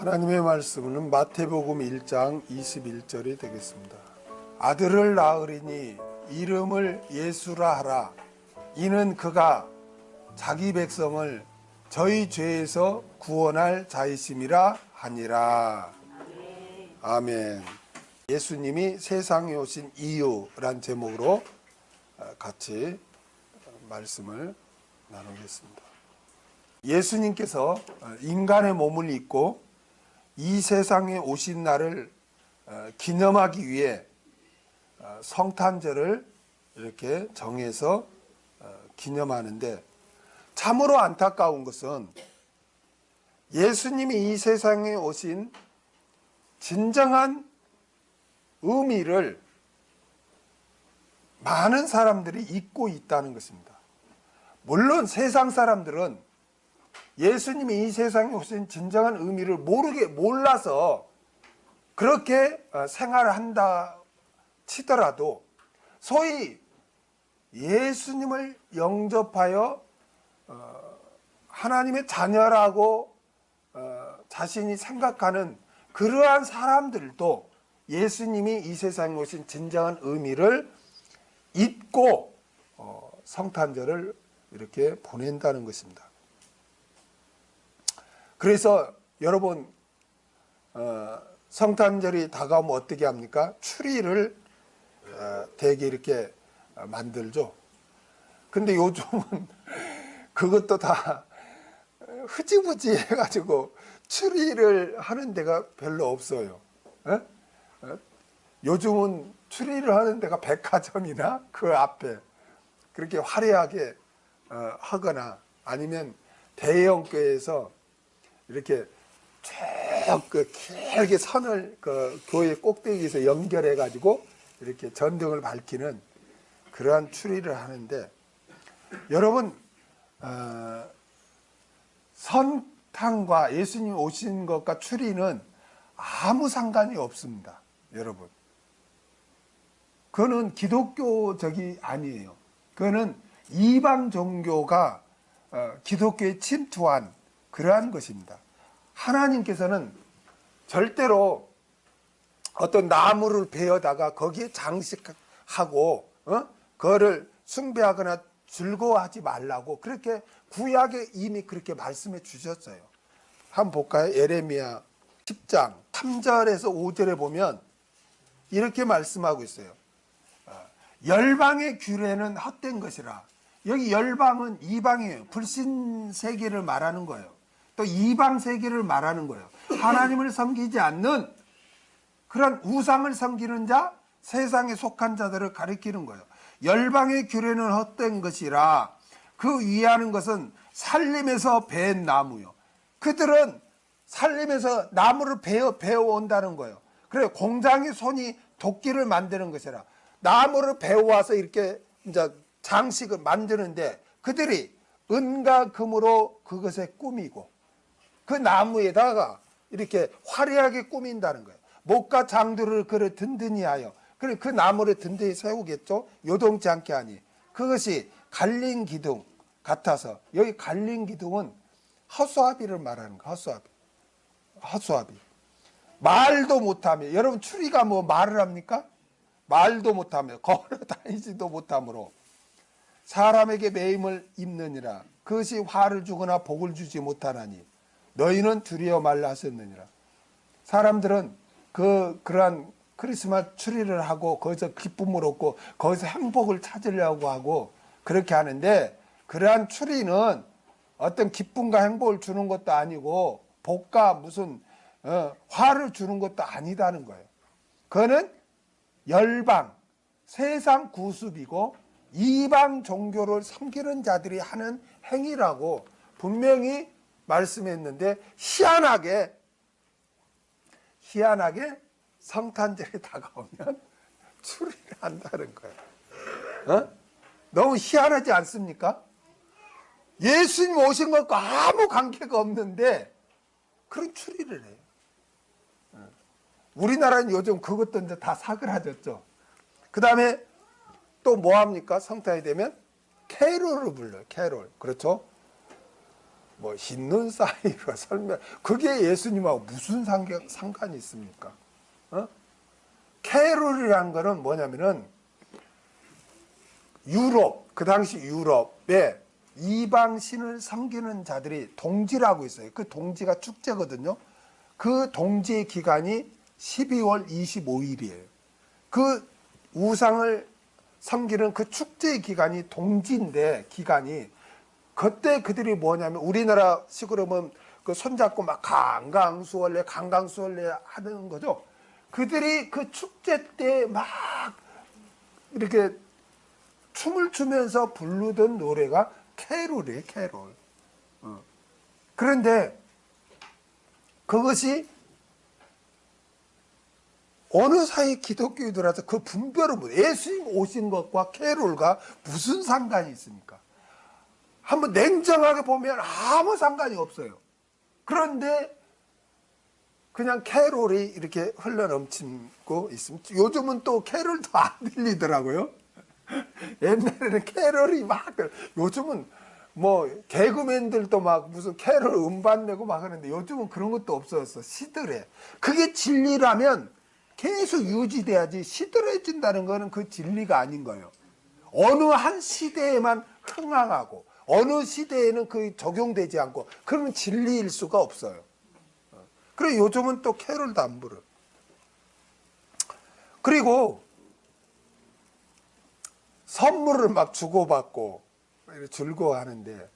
하나님의 말씀은 마태복음 1장 21절이 되겠습니다. 아들을 낳으리니 이름을 예수라 하라. 이는 그가 자기 백성을 저희 죄에서 구원할 자이심이라 하니라. 아멘. 예수님이 세상에 오신 이유란 제목으로 같이 말씀을 나누겠습니다. 예수님께서 인간의 몸을 입고 이 세상에 오신 날을 기념하기 위해 성탄절을 이렇게 정해서 기념하는데, 참으로 안타까운 것은 예수님이 이 세상에 오신 진정한 의미를 많은 사람들이 잊고 있다는 것입니다. 물론 세상 사람들은 예수님이 이 세상에 오신 진정한 의미를 몰라서 그렇게 생활을 한다 치더라도, 소위 예수님을 영접하여 하나님의 자녀라고 자신이 생각하는 그러한 사람들도 예수님이 이 세상에 오신 진정한 의미를 잊고 성탄절을 이렇게 보낸다는 것입니다. 그래서 여러분, 성탄절이 다가오면 어떻게 합니까? 추리를 되게 이렇게 만들죠. 근데 요즘은 그것도 다 흐지부지 해가지고 추리를 하는 데가 별로 없어요. 요즘은 추리를 하는 데가 백화점이나 그 앞에 그렇게 화려하게 하거나, 아니면 대형 교회에서 이렇게 쭉 길게 선을 교회 꼭대기에서 연결해 가지고 이렇게 전등을 밝히는 그러한 추리를 하는데, 여러분, 선탕과 예수님 오신 것과 추리는 아무 상관이 없습니다. 여러분, 그거는 기독교적이 아니에요. 그거는 이방 종교가 기독교에 침투한 그러한 것입니다. 하나님께서는 절대로 어떤 나무를 베어다가 거기에 장식하고 그거를 숭배하거나 즐거워하지 말라고 그렇게 구약에 이미 그렇게 말씀해 주셨어요. 한번 볼까요? 예레미야 10장 3절에서 5절에 보면 이렇게 말씀하고 있어요. 열방의 규례는 헛된 것이라. 여기 열방은 이방이에요. 불신 세계를 말하는 거예요. 또 이방 세계를 말하는 거예요. 하나님을 섬기지 않는 그런 우상을 섬기는 자, 세상에 속한 자들을 가리키는 거예요. 열방의 규례는 헛된 것이라. 그 위하는 것은 살림에서 베은 나무요. 그들은 살림에서 나무를 베어온다는 거예요. 그래, 공장의 손이 도끼를 만드는 것이라. 나무를 베어와서 이렇게 이제 장식을 만드는데, 그들이 은과 금으로 그것에 꾸미고 그 나무에다가 이렇게 화려하게 꾸민다는 거예요. 목과 장들을 그를 든든히 하여, 그래 그 나무를 든든히 세우겠죠. 요동치 않게 하니. 그것이 갈린 기둥 같아서, 여기 갈린 기둥은 허수아비를 말하는 거예요. 허수아비. 말도 못하며, 여러분 추리가 뭐 말을 합니까? 말도 못하며 걸어 다니지도 못하므로 사람에게 매임을 입느니라. 그것이 화를 주거나 복을 주지 못하나니 너희는 두려워 말라 하셨느니라. 사람들은 그러한 크리스마스 추리를 하고 거기서 기쁨을 얻고 거기서 행복을 찾으려고 하고 그렇게 하는데, 그러한 추리는 어떤 기쁨과 행복을 주는 것도 아니고 복과 무슨 화를 주는 것도 아니다는 거예요. 그거는 열방, 세상 구습이고 이방 종교를 섬기는 자들이 하는 행위라고 분명히 말씀했는데, 희한하게 성탄절이 다가오면 추리를 한다는 거예요. 너무 희한하지 않습니까? 예수님 오신 것과 아무 관계가 없는데 그런 추리를 해요. 우리나라는 요즘 그것도 이제 다 사그라졌죠. 그 다음에 또 뭐 합니까? 성탄이 되면 캐롤을 불러요. 캐롤. 그렇죠? 뭐 흰눈 사이가 설명, 그게 예수님하고 무슨 상관이 있습니까? 캐롤이라는 거는 뭐냐면은 유럽, 그 당시 유럽에 이방 신을 섬기는 자들이 동지라고 있어요. 그 동지가 축제거든요. 그 동지의 기간이 12월 25일이에요. 그 우상을 섬기는 그 축제의 기간이 동지인데, 기간이 그때 그들이 뭐냐면 우리나라 식으로 보면 그 손잡고 막 강강수월래 하는 거죠. 그들이 그 축제 때 막 이렇게 춤을 추면서 부르던 노래가 캐롤이에요, 캐롤. 그런데 그것이 어느 사이 기독교에 들어와서 그 분별을 못해. 예수님 오신 것과 캐롤과 무슨 상관이 있습니까? 한번 냉정하게 보면 아무 상관이 없어요. 그런데 그냥 캐롤이 이렇게 흘러넘치고 있습니다. 요즘은 또 캐롤도 안 들리더라고요. 옛날에는 캐롤이 막, 요즘은 뭐 개그맨들도 막 무슨 캐롤 음반 내고 막 하는데 요즘은 그런 것도 없어졌어. 시들해. 그게 진리라면 계속 유지돼야지, 시들해진다는 거는 그 진리가 아닌 거예요. 어느 한 시대에만 흥황하고 어느 시대에는 그 적용되지 않고 그러면 진리일 수가 없어요. 그래 요즘은 또 캐롤도 안 부르. 그리고 선물을 막 주고받고 즐거워하는데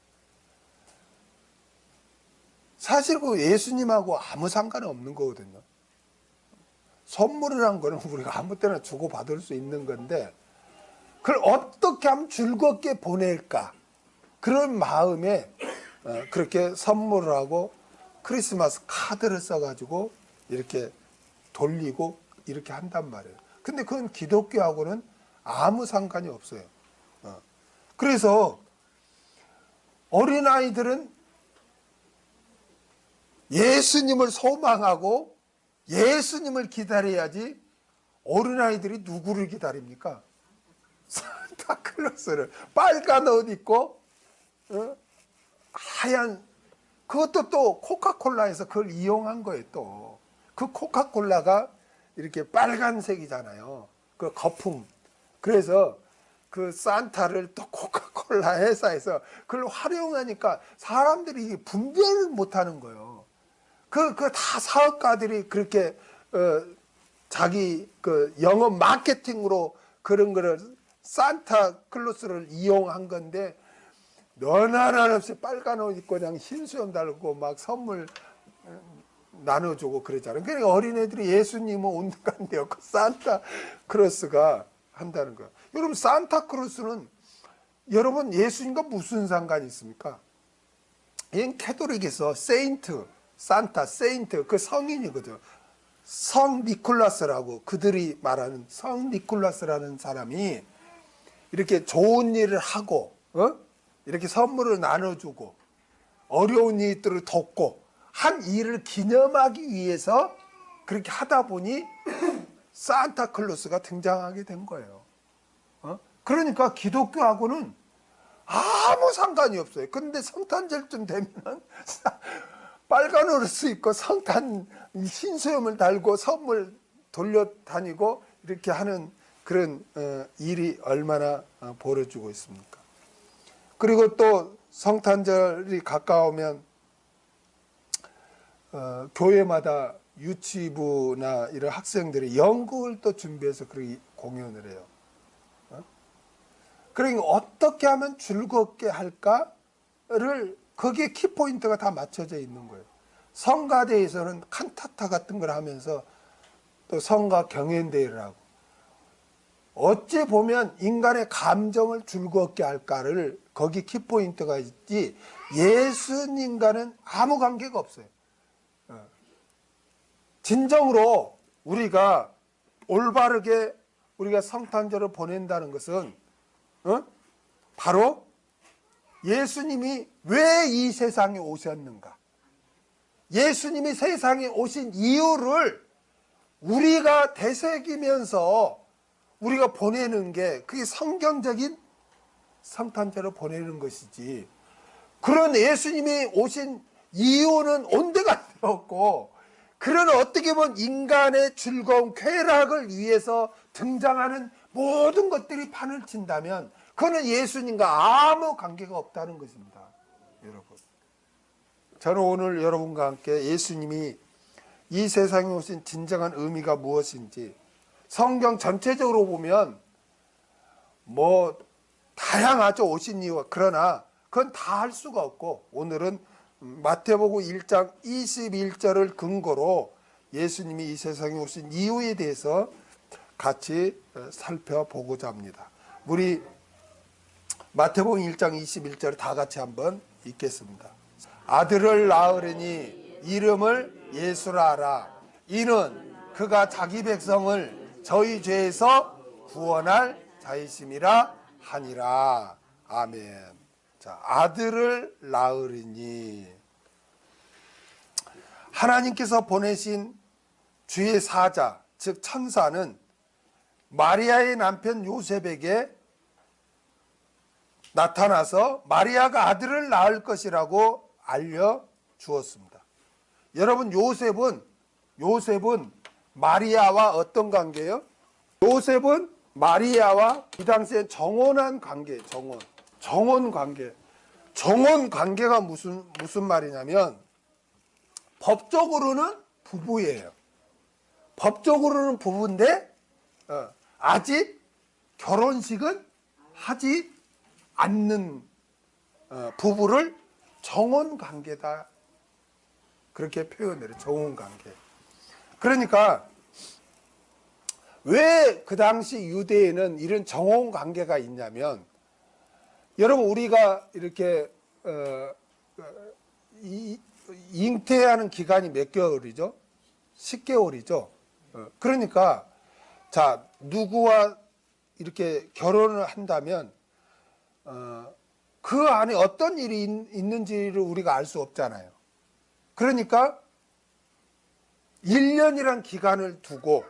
사실 그 예수님하고 아무 상관이 없는 거거든요. 선물이란 거는 우리가 아무 때나 주고받을 수 있는 건데 그걸 어떻게 하면 즐겁게 보낼까, 그런 마음에 그렇게 선물을 하고 크리스마스 카드를 써가지고 이렇게 돌리고 이렇게 한단 말이에요. 근데 그건 기독교하고는 아무 상관이 없어요. 그래서 어린아이들은 예수님을 소망하고 예수님을 기다려야지, 어린아이들이 누구를 기다립니까? 산타클로스를. 빨간 옷 입고 하얀, 그것도 또 코카콜라에서 그걸 이용한 거예요. 또 그 코카콜라가 이렇게 빨간색이잖아요, 그 거품. 그래서 그 산타를 또 코카콜라 회사에서 그걸 활용하니까 사람들이 분별을 못하는 거예요. 그 다 사업가들이 그렇게 자기 그 영업 마케팅으로 그런 거를 산타클로스를 이용한 건데, 너나 하나 없이 빨간 옷 입고 그냥 흰 수염 달고 막 선물 나눠주고 그러잖아요. 그러니까 어린애들이 예수님은 온갖데 없고 산타크로스가 한다는 거예요. 여러분 산타크로스는 여러분 예수님과 무슨 상관이 있습니까? 이건 캐톨릭에서 세인트, 산타, 세인트 그 성인이거든요. 성 니콜라스라고, 그들이 말하는 성 니콜라스라는 사람이 이렇게 좋은 일을 하고 이렇게 선물을 나눠주고 어려운 이들을 돕고 한 일을 기념하기 위해서 그렇게 하다 보니 산타클로스가 등장하게 된 거예요. 그러니까 기독교하고는 아무 상관이 없어요. 근데 성탄절쯤 되면은 빨간 옷을 입고 성탄 흰수염을 달고 선물 돌려다니고 이렇게 하는 그런 일이 얼마나 벌어지고 있습니까? 그리고 또 성탄절이 가까우면 교회마다 유치부나 이런 학생들이 연극을 또 준비해서 그렇게 공연을 해요. 그러니까 어떻게 하면 즐겁게 할까를, 거기에 키포인트가 다 맞춰져 있는 거예요. 성가대에서는 칸타타 같은 걸 하면서 또 성가 경연대회를 하고, 어찌 보면 인간의 감정을 즐겁게 할까를 거기 키포인트가 있지, 예수님과는 아무 관계가 없어요. 진정으로 우리가 올바르게 우리가 성탄절을 보낸다는 것은 바로 예수님이 왜 이 세상에 오셨는가, 예수님이 세상에 오신 이유를 우리가 되새기면서 우리가 보내는 게, 그게 성경적인 성탄절을 보내는 것이지, 그런 예수님이 오신 이유는 온데가 없고, 그런 어떻게 보면 인간의 즐거움, 쾌락을 위해서 등장하는 모든 것들이 판을 친다면 그거는 예수님과 아무 관계가 없다는 것입니다. 여러분, 저는 오늘 여러분과 함께 예수님이 이 세상에 오신 진정한 의미가 무엇인지, 성경 전체적으로 보면 뭐 다양하죠, 오신 이유가. 그러나 그건 다 할 수가 없고, 오늘은 마태복음 1장 21절을 근거로 예수님이 이 세상에 오신 이유에 대해서 같이 살펴보고자 합니다. 우리 마태복음 1장 21절 다 같이 한번 읽겠습니다. 아들을 낳으리니 이름을 예수라 하라. 이는 그가 자기 백성을 저희 죄에서 구원할 자이심이라 하니라. 아멘. 자, 아들을 낳으리니, 하나님께서 보내신 주의 사자, 즉 천사는 마리아의 남편 요셉에게 나타나서 마리아가 아들을 낳을 것이라고 알려주었습니다. 여러분, 요셉은 마리아와 어떤 관계예요? 요셉은 마리아와 이 당시에 정혼한 관계, 정혼 관계. 정혼 관계가 무슨 말이냐면, 법적으로는 부부예요. 법적으로는 부부인데 아직 결혼식은 하지 않는 부부를 정혼 관계다, 그렇게 표현을 해요. 정혼 관계. 그러니까 왜 그 당시 유대에는 이런 정혼 관계가 있냐면, 여러분, 우리가 이렇게 잉태하는 기간이 몇 개월이죠? 10개월이죠. 그러니까 자, 누구와 이렇게 결혼을 한다면 그 안에 어떤 일이 있는지를 우리가 알 수 없잖아요. 그러니까 1년이란 기간을 두고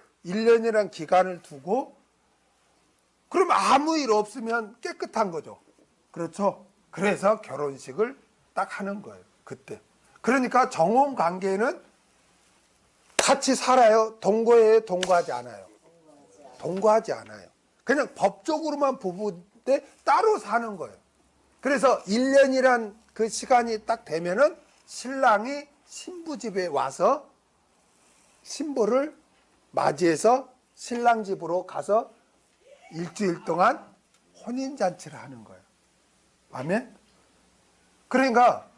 그럼 아무 일 없으면 깨끗한 거죠. 그렇죠? 그래서 결혼식을 딱 하는 거예요, 그때. 그러니까 정혼 관계는 같이 살아요? 동거하지 않아요? 동거하지 않아요. 그냥 법적으로만 부부인데 따로 사는 거예요. 그래서 1년이란 그 시간이 딱 되면은 신랑이 신부 집에 와서 신부를 맞이해서 신랑 집으로 가서 일주일 동안 혼인잔치를 하는 거예요. 아멘? 그러니까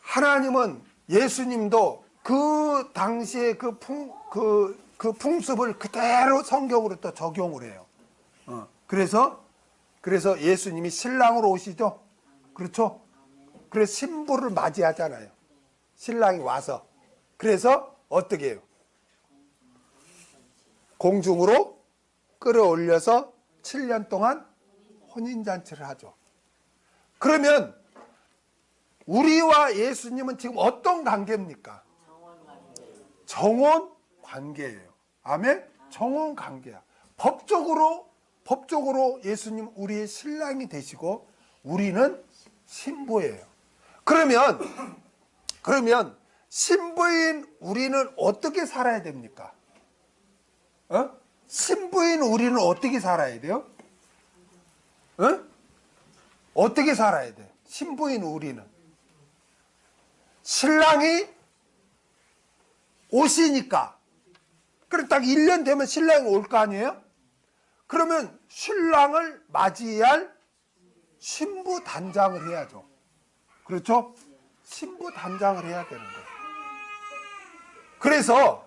하나님은, 예수님도 그 당시의 그 풍습을 그대로 성경으로 또 적용을 해요. 그래서 예수님이 신랑으로 오시죠. 그렇죠? 그래서 신부를 맞이하잖아요. 신랑이 와서. 그래서 어떻게 해요? 공중으로 끌어올려서 7년 동안 혼인잔치를 하죠. 그러면 우리와 예수님은 지금 어떤 관계입니까? 정혼 관계예요. 아멘? 정혼 관계야. 법적으로 예수님 우리의 신랑이 되시고 우리는 신부예요. 그러면 신부인 우리는 어떻게 살아야 됩니까? 신부인 우리는 어떻게 살아야 돼요? 어떻게 살아야 돼? 신부인 우리는. 신랑이 오시니까. 그럼 딱 1년 되면 신랑이 올 거 아니에요? 그러면 신랑을 맞이할 신부 단장을 해야죠. 그렇죠? 신부 단장을 해야 되는 거예요. 그래서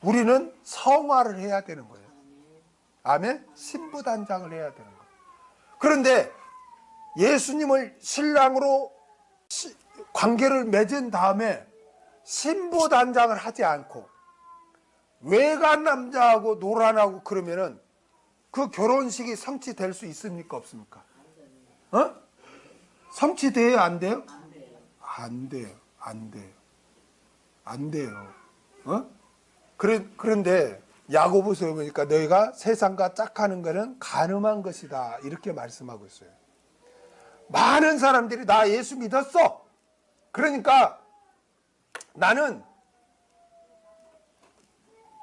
우리는 성화를 해야 되는 거예요. 아멘? 신부 단장을 해야 되는 거예요. 그런데 예수님을 신랑으로 관계를 맺은 다음에 신부 단장을 하지 않고 외간 남자하고 노란하고 그러면은 그 결혼식이 성취될 수 있습니까? 없습니까? 성취돼요? 안 돼요? 안 돼요. 안 돼요. 그런데 야고보서에 보니까 너희가 세상과 짝하는 것은 간음한 것이다, 이렇게 말씀하고 있어요. 많은 사람들이 나 예수 믿었어. 그러니까 나는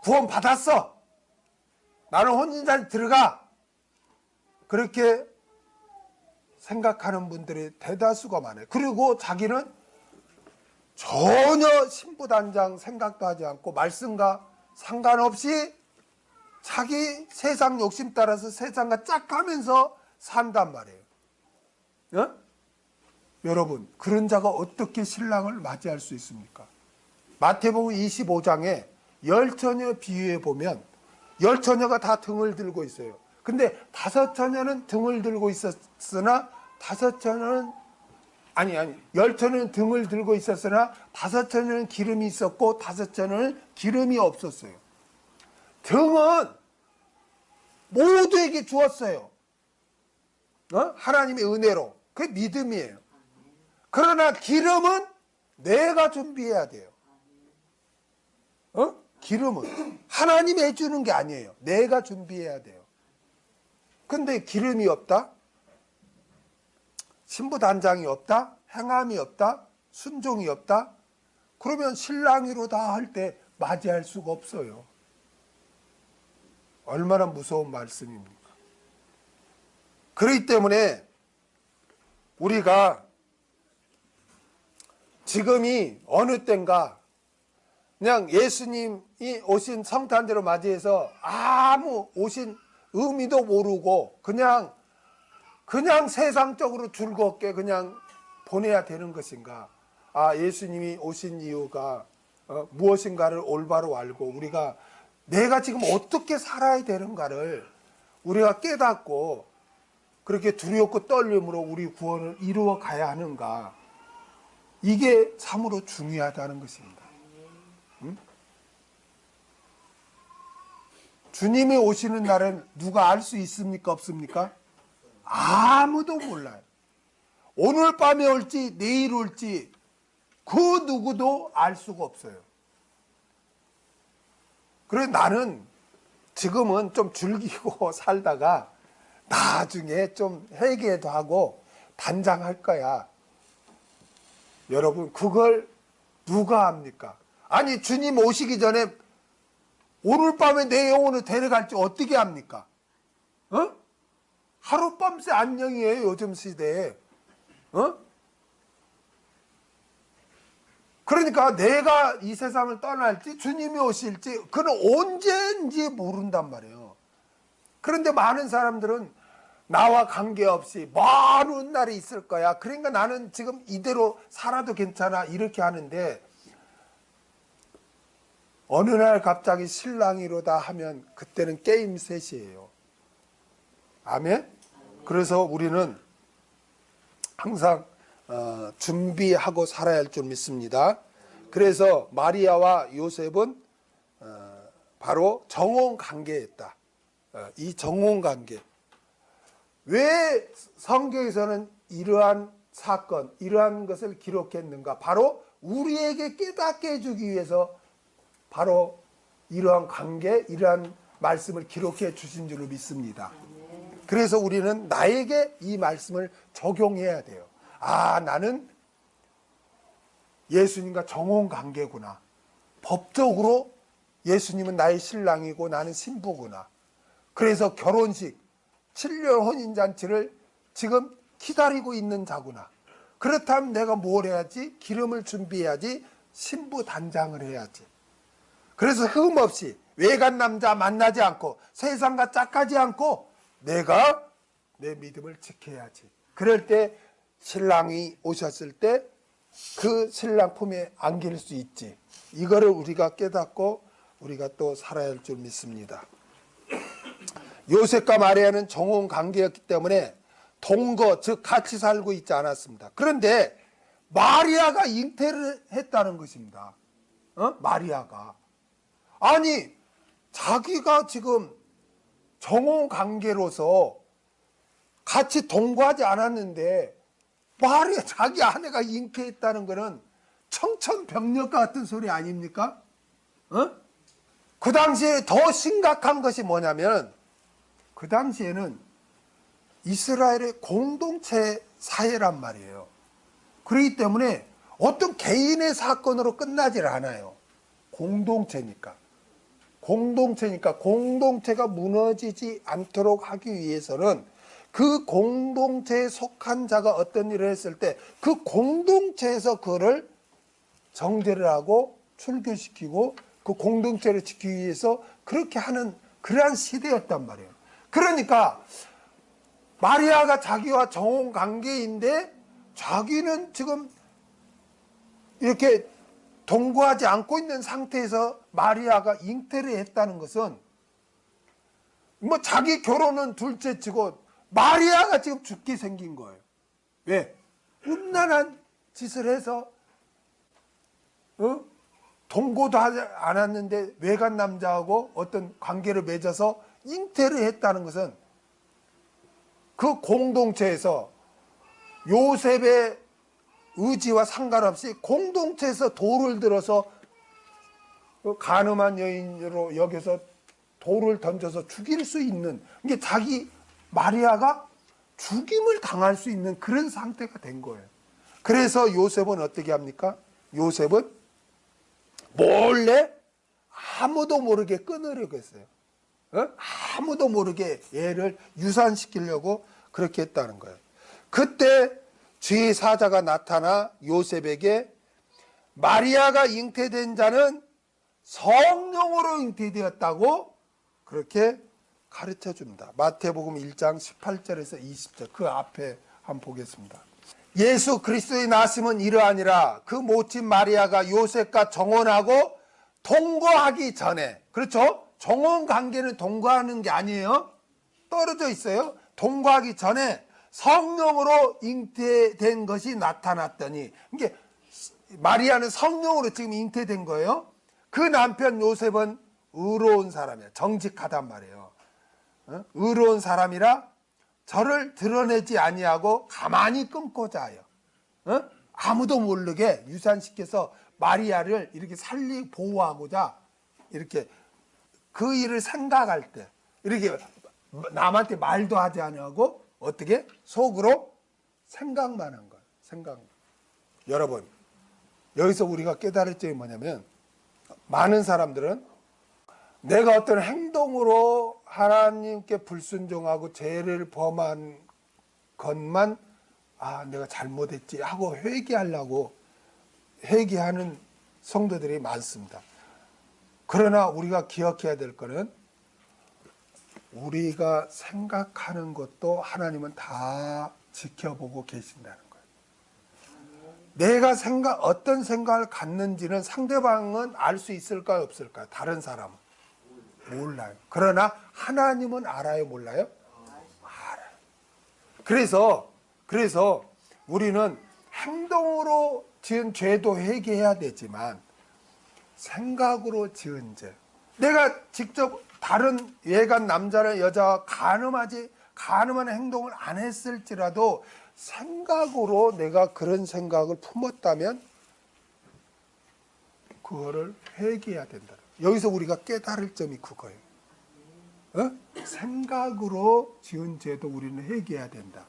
구원 받았어. 나는 혼인잔치 들어가. 그렇게 생각하는 분들이 대다수가 많아요. 그리고 자기는 전혀 신부단장 생각도 하지 않고 말씀과 상관없이 자기 세상 욕심 따라서 세상과 짝하면서 산단 말이에요. 어? 여러분, 그런 자가 어떻게 신랑을 맞이할 수 있습니까? 마태복음 25장에 열처녀 비유에 보면 열처녀가 다 등을 들고 있어요. 근데 다섯 처녀는 등을 들고 있었으나 열처녀는 등을 들고 있었으나 다섯 처녀는 기름이 있었고 다섯 처녀는 기름이 없었어요. 등은 모두에게 주었어요. 하나님의 은혜로. 그게 믿음이에요. 그러나 기름은 내가 준비해야 돼요. 기름은 하나님이 해주는 게 아니에요. 내가 준비해야 돼요. 근데 기름이 없다? 신부단장이 없다? 행함이 없다? 순종이 없다? 그러면 신랑이로다 할 때 맞이할 수가 없어요. 얼마나 무서운 말씀입니까? 그렇기 때문에 우리가 지금이 어느 때인가 그냥 예수님이 오신 성탄절을 맞이해서 아무 오신 의미도 모르고 그냥 세상적으로 즐겁게 그냥 보내야 되는 것인가? 예수님이 오신 이유가 무엇인가를 올바로 알고 우리가 내가 지금 어떻게 살아야 되는가를 우리가 깨닫고 그렇게 두렵고 떨림으로 우리 구원을 이루어 가야 하는가? 이게 참으로 중요하다는 것입니다. 주님이 오시는 날은 누가 알 수 있습니까? 없습니까? 아무도 몰라요. 오늘 밤에 올지 내일 올지 그 누구도 알 수가 없어요. 그래서 나는 지금은 좀 즐기고 살다가 나중에 좀 회개도 하고 단장할 거야. 여러분, 그걸 누가 합니까? 아니, 주님 오시기 전에 오늘 밤에 내 영혼을 데려갈지 어떻게 합니까? 하룻밤새 안녕이에요, 요즘 시대에. 그러니까 내가 이 세상을 떠날지 주님이 오실지 그는 언제인지 모른단 말이에요. 그런데 많은 사람들은 나와 관계없이 먼 날이 있을 거야. 그러니까 나는 지금 이대로 살아도 괜찮아 이렇게 하는데 어느 날 갑자기 신랑이로다 하면 그때는 게임 셋이에요. 아멘? 그래서 우리는 항상 준비하고 살아야 할 줄 믿습니다. 그래서 마리아와 요셉은 바로 정혼 관계였다. 이 정혼 관계. 왜 성경에서는 이러한 사건, 이러한 것을 기록했는가? 바로 우리에게 깨닫게 해주기 위해서 바로 이러한 관계, 이러한 말씀을 기록해 주신 줄로 믿습니다. 그래서 우리는 나에게 이 말씀을 적용해야 돼요. 나는 예수님과 정혼 관계구나. 법적으로 예수님은 나의 신랑이고 나는 신부구나. 그래서 결혼식, 7년 혼인잔치를 지금 기다리고 있는 자구나. 그렇다면 내가 뭘 해야지? 기름을 준비해야지. 신부 단장을 해야지. 그래서 흠없이 외간 남자 만나지 않고 세상과 짝하지 않고 내가 내 믿음을 지켜야지. 그럴 때 신랑이 오셨을 때 그 신랑 품에 안길 수 있지. 이거를 우리가 깨닫고 우리가 또 살아야 할 줄 믿습니다. 요셉과 마리아는 정혼 관계였기 때문에 동거, 즉 같이 살고 있지 않았습니다. 그런데 마리아가 잉태를 했다는 것입니다. 마리아가. 아니, 자기가 지금 정혼 관계로서 같이 동거하지 않았는데 마리아 자기 아내가 잉태했다는 것은 청천벽력과 같은 소리 아닙니까? 그 당시에 더 심각한 것이 뭐냐면 그 당시에는 이스라엘의 공동체 사회란 말이에요. 그렇기 때문에 어떤 개인의 사건으로 끝나질 않아요. 공동체니까. 공동체가 무너지지 않도록 하기 위해서는 그 공동체에 속한 자가 어떤 일을 했을 때 그 공동체에서 그를 정죄를 하고 출교시키고 그 공동체를 지키기 위해서 그렇게 하는 그러한 시대였단 말이에요. 그러니까 마리아가 자기와 정혼 관계인데 자기는 지금 이렇게 동거하지 않고 있는 상태에서 마리아가 잉태를 했다는 것은 뭐 자기 결혼은 둘째치고 마리아가 지금 죽게 생긴 거예요. 왜? 음란한 짓을 해서 동거도 하지 않았는데 외간 남자하고 어떤 관계를 맺어서 잉태를 했다는 것은 그 공동체에서 요셉의 의지와 상관없이 공동체에서 돌을 들어서 간음한 여인으로 여겨서 돌을 던져서 죽일 수 있는, 이게 자기 마리아가 죽임을 당할 수 있는 그런 상태가 된 거예요. 그래서 요셉은 어떻게 합니까? 요셉은 몰래 아무도 모르게 끊으려고 했어요. 아무도 모르게 얘를 유산시키려고 그렇게 했다는 거예요. 그때 주의 사자가 나타나 요셉에게 마리아가 잉태된 자는 성령으로 잉태되었다고 그렇게 가르쳐 줍니다. 마태복음 1장 18절에서 20절 그 앞에 한번 보겠습니다. 예수 그리스도의 나심은 이러하니라. 그 모친 마리아가 요셉과 정혼하고 동거하기 전에, 그렇죠? 정혼 관계는 동거하는 게 아니에요. 떨어져 있어요. 동거하기 전에 성령으로 잉태된 것이 나타났더니, 이게 마리아는 성령으로 지금 잉태된 거예요. 그 남편 요셉은 의로운 사람이야. 정직하단 말이에요. 의로운 사람이라 저를 드러내지 아니하고 가만히 끊고자 하여 아무도 모르게 유산시켜서 마리아를 이렇게 보호하고자 이렇게 그 일을 생각할 때 이렇게 남한테 말도 하지 않고 어떻게 속으로 생각만 한 거예요. 생각만. 여러분, 여기서 우리가 깨달을 점이 뭐냐면, 많은 사람들은 내가 어떤 행동으로 하나님께 불순종하고 죄를 범한 것만 내가 잘못했지 하고 회개하는 성도들이 많습니다. 그러나 우리가 기억해야 될 거는 우리가 생각하는 것도 하나님은 다 지켜보고 계신다는 거예요. 내가 어떤 생각을 갖는지는 상대방은 알 수 있을까요, 없을까요? 다른 사람은 몰라요. 그러나 하나님은 알아요, 몰라요? 알아요. 그래서 우리는 행동으로 지은 죄도 회개해야 되지만 생각으로 지은 죄, 내가 직접 다른 외간 남자나 여자와 간음한 행동을 안 했을지라도 생각으로 내가 그런 생각을 품었다면 그거를 회개해야 된다. 여기서 우리가 깨달을 점이 그거예요. 생각으로 지은 죄도 우리는 회개해야 된다.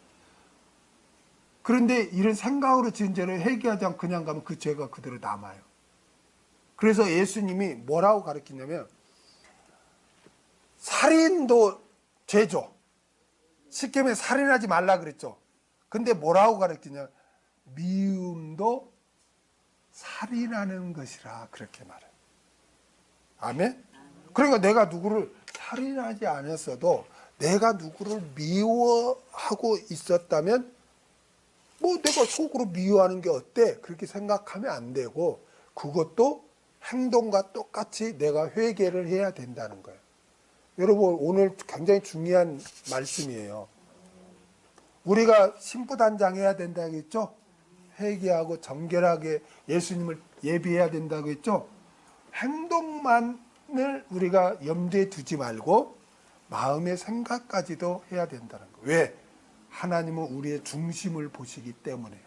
그런데 이런 생각으로 지은 죄를 회개하지 않고 그냥 가면 그 죄가 그대로 남아요. 그래서 예수님이 뭐라고 가르치냐면, 살인도 죄죠. 쉽게 말해 살인하지 말라 그랬죠. 근데 뭐라고 가르치냐, 미움도 살인하는 것이라 그렇게 말해요. 아멘? 그러니까 내가 누구를 살인하지 않았어도 내가 누구를 미워하고 있었다면 내가 속으로 미워하는 게 어때? 그렇게 생각하면 안 되고, 그것도 행동과 똑같이 내가 회개를 해야 된다는 거예요. 여러분, 오늘 굉장히 중요한 말씀이에요. 우리가 신부단장해야 된다고 했죠? 회개하고 정결하게 예수님을 예비해야 된다고 했죠? 행동만을 우리가 염두에 두지 말고 마음의 생각까지도 해야 된다는 거예요. 왜? 하나님은 우리의 중심을 보시기 때문에.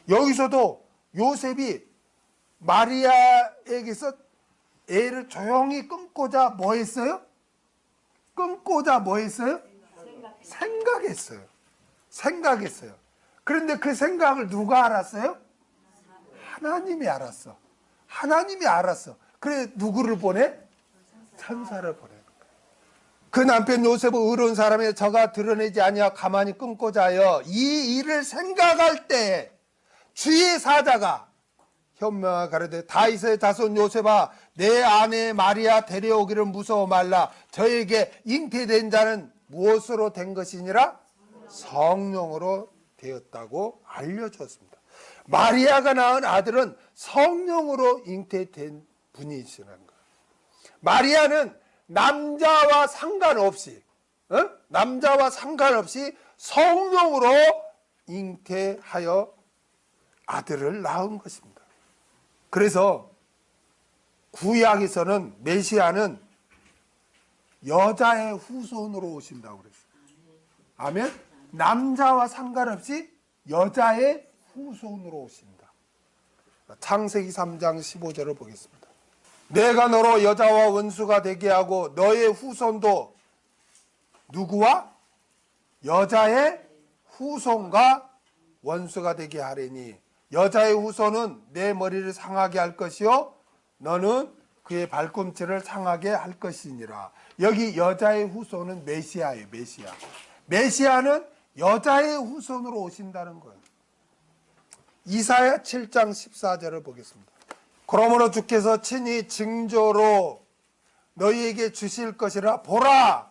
여기서도 요셉이 마리아에게서 애를 조용히 끊고자 뭐 했어요? 생각했어요. 그런데 그 생각을 누가 알았어요? 하나님이 알았어. 하나님이 알았어. 그래 누구를 보내? 천사를 보내는 거야. 그 남편 요셉은 의로운 사람의 저가 드러내지 아니하 가만히 끊고자 하여 이 일을 생각할 때 주의 사자가 현명하게 가로되 다윗의 자손 요셉아 내 아내 마리아 데려오기를 무서워 말라. 저에게 잉태된 자는 무엇으로 된 것이니라? 성령으로 되었다고 알려줬습니다. 마리아가 낳은 아들은 성령으로 잉태된 분이시라는 거예요. 마리아는 남자와 상관없이 남자와 상관없이 성령으로 잉태하여 아들을 낳은 것입니다. 그래서 구약에서는 메시아는 여자의 후손으로 오신다고 그랬어요. 아멘? 남자와 상관없이 여자의 후손으로 오신다. 창세기 3장 15절을 보겠습니다. 내가 너로 여자와 원수가 되게 하고 너의 후손도 누구와? 여자의 후손과 원수가 되게 하리니 여자의 후손은 내 머리를 상하게 할 것이요 너는 그의 발꿈치를 상하게 할 것이니라. 여기 여자의 후손은 메시아예요. 메시아는 여자의 후손으로 오신다는 거예요. 이사야 7장 14절을 보겠습니다. 그러므로 주께서 친히 징조로 너희에게 주실 것이라. 보라,